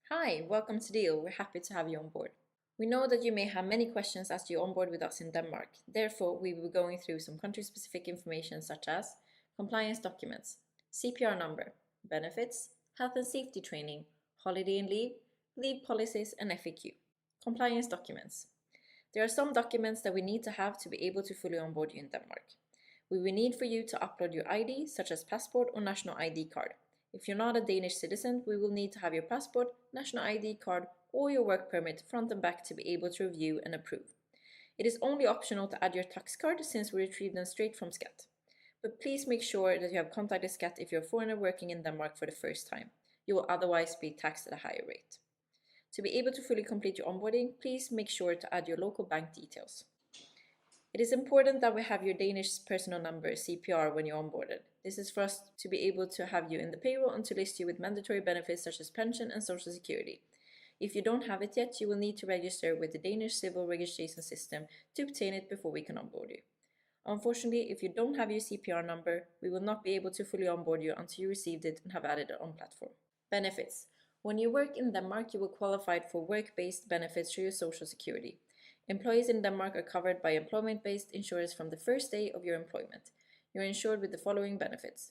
Hi, welcome to Deel. We're happy to have you on board. We know that you may have many questions as you onboard with us in Denmark. Therefore, we will be going through some country-specific information such as compliance documents, CPR number, benefits, health and safety training, holiday and leave policies, and FAQ. Compliance documents. There are some documents that we need to have to be able to fully onboard you in Denmark. We will need for you to upload your ID, such as passport or national ID card. If you're not a Danish citizen, we will need to have your passport, national ID card, or your work permit front and back to be able to review and approve. It is only optional to add your tax card since we retrieve them straight from SCAT. But please make sure that you have contacted SCAT if you're a foreigner working in Denmark for the first time. You will otherwise be taxed at a higher rate. To be able to fully complete your onboarding, please make sure to add your local bank details. It is important that we have your Danish personal number, CPR, when you're onboarded. This is for us to be able to have you in the payroll and to list you with mandatory benefits such as pension and social security. If you don't have it yet, you will need to register with the Danish civil registration system to obtain it before we can onboard you. Unfortunately, if you don't have your CPR number, we will not be able to fully onboard you until you received it and have added it on platform. Benefits. When you work in Denmark, you will qualify for work-based benefits through your social security. Employees in Denmark are covered by employment-based insurance from the first day of your employment. You are insured with the following benefits: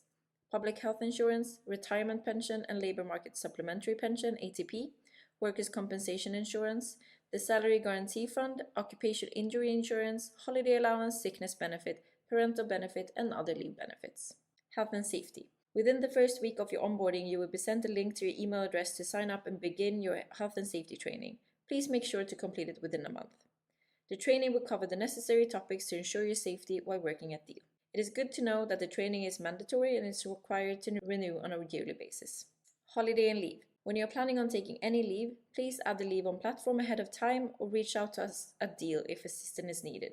public health insurance, retirement pension and labor market supplementary pension (ATP), workers' compensation insurance, the salary guarantee fund, occupational injury insurance, holiday allowance, sickness benefit, parental benefit, and other leave benefits. Health and safety. Within the first week of your onboarding, you will be sent a link to your email address to sign up and begin your health and safety training. Please make sure to complete it within a month. The training will cover the necessary topics to ensure your safety while working at Deel. It is good to know that the training is mandatory and is required to renew on a yearly basis. Holiday and leave. When you're planning on taking any leave, please add the leave on platform ahead of time or reach out to us at Deel if assistance is needed.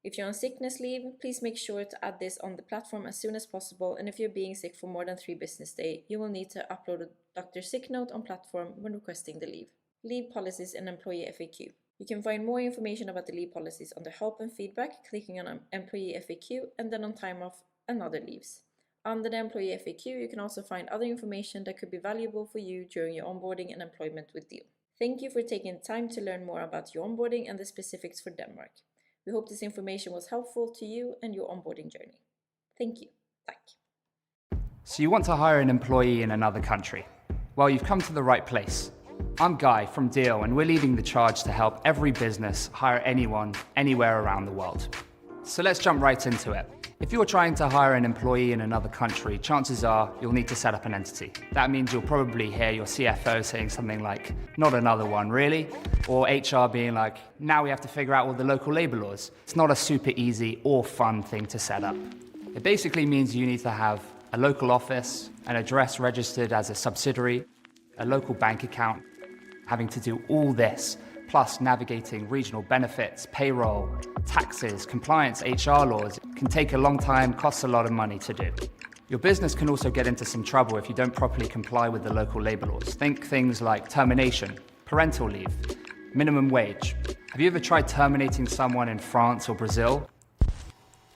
If you're on sickness leave, please make sure to add this on the platform as soon as possible, and if you're being sick for more than 3 business days, you will need to upload a doctor's sick note on platform when requesting the leave. Leave policies and employee FAQ. You can find more information about the leave policies under Help and Feedback, clicking on Employee FAQ and then on Time Off and Other Leaves. Under the Employee FAQ, you can also find other information that could be valuable for you during your onboarding and employment with Deel. Thank you for taking the time to learn more about your onboarding and the specifics for Denmark. We hope this information was helpful to you and your onboarding journey. Thank you. Tack. So you want to hire an employee in another country? Well, you've come to the right place. I'm Guy from Deel, and we're leading the charge to help every business hire anyone, anywhere around the world. So let's jump right into it. If you're trying to hire an employee in another country, chances are you'll need to set up an entity. That means you'll probably hear your CFO saying something like, "Not another one, really?" Or HR being like, "Now we have to figure out all the local labor laws." It's not a super easy or fun thing to set up. It basically means you need to have a local office, an address registered as a subsidiary, a local bank account. Having to do all this, plus navigating regional benefits, payroll, taxes, compliance, HR laws, can take a long time, costs a lot of money to do. Your business can also get into some trouble if you don't properly comply with the local labor laws. Think things like termination, parental leave, minimum wage. Have you ever tried terminating someone in France or Brazil?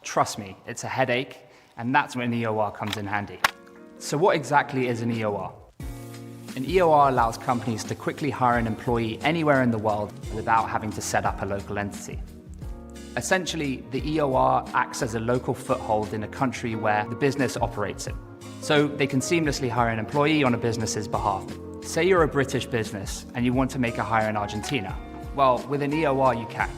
Trust me, it's a headache, and that's when an EOR comes in handy. So what exactly is an EOR? An EOR allows companies to quickly hire an employee anywhere in the world without having to set up a local entity. Essentially, the EOR acts as a local foothold in a country where the business operates in. So they can seamlessly hire an employee on a business's behalf. Say you're a British business and you want to make a hire in Argentina. Well, with an EOR you can.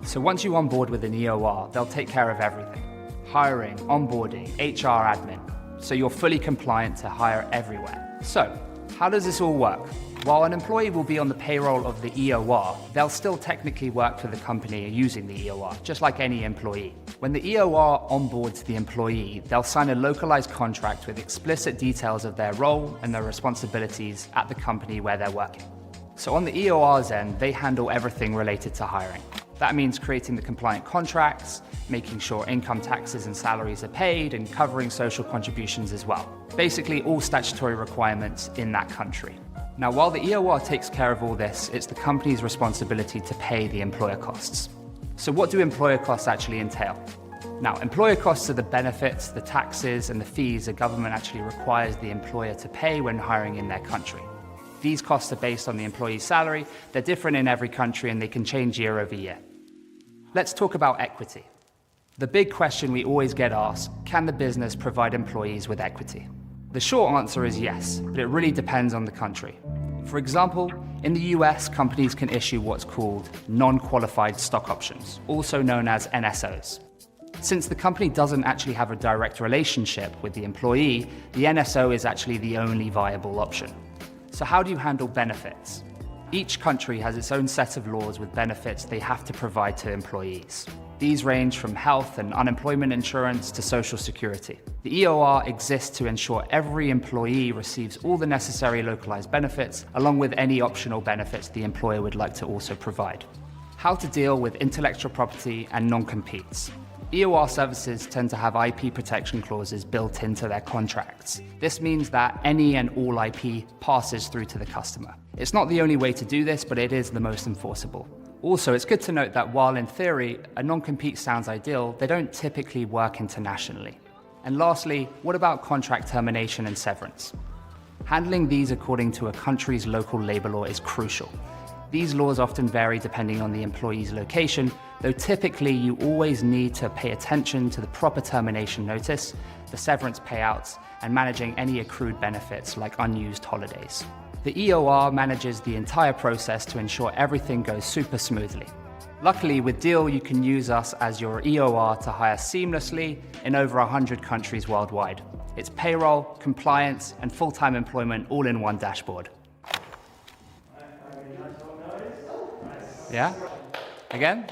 So once you onboard with an EOR, they'll take care of everything. Hiring, onboarding, HR admin. So you're fully compliant to hire everywhere. So, how does this all work? While an employee will be on the payroll of the EOR, they'll still technically work for the company using the EOR, just like any employee. When the EOR onboards the employee, they'll sign a localized contract with explicit details of their role and their responsibilities at the company where they're working. So on the EOR's end, they handle everything related to hiring. That means creating the compliant contracts, making sure income taxes and salaries are paid, and covering social contributions as well. Basically, all statutory requirements in that country. Now, while the EOR takes care of all this, it's the company's responsibility to pay the employer costs. So what do employer costs actually entail? Now, employer costs are the benefits, the taxes, and the fees the government actually requires the employer to pay when hiring in their country. These costs are based on the employee's salary, they're different in every country, and they can change year over year. Let's talk about equity. The big question we always get asked, can the business provide employees with equity? The short answer is yes, but it really depends on the country. For example, in the US, companies can issue what's called non-qualified stock options, also known as NSOs. Since the company doesn't actually have a direct relationship with the employee, the NSO is actually the only viable option. So how do you handle benefits? Each country has its own set of laws with benefits they have to provide to employees. These range from health and unemployment insurance to social security. The EOR exists to ensure every employee receives all the necessary localized benefits, along with any optional benefits the employer would like to also provide. How to deal with intellectual property and non-competes. EOR services tend to have IP protection clauses built into their contracts. This means that any and all IP passes through to the customer. It's not the only way to do this, but it is the most enforceable. Also, it's good to note that while in theory a non-compete sounds ideal, they don't typically work internationally. And lastly, what about contract termination and severance? Handling these according to a country's local labor law is crucial. These laws often vary depending on the employee's location, though typically you always need to pay attention to the proper termination notice, the severance payouts, and managing any accrued benefits like unused holidays. The EOR manages the entire process to ensure everything goes super smoothly. Luckily, with Deel, you can use us as your EOR to hire seamlessly in over 100 countries worldwide. It's payroll, compliance, and full-time employment all in one dashboard. Yeah? Again?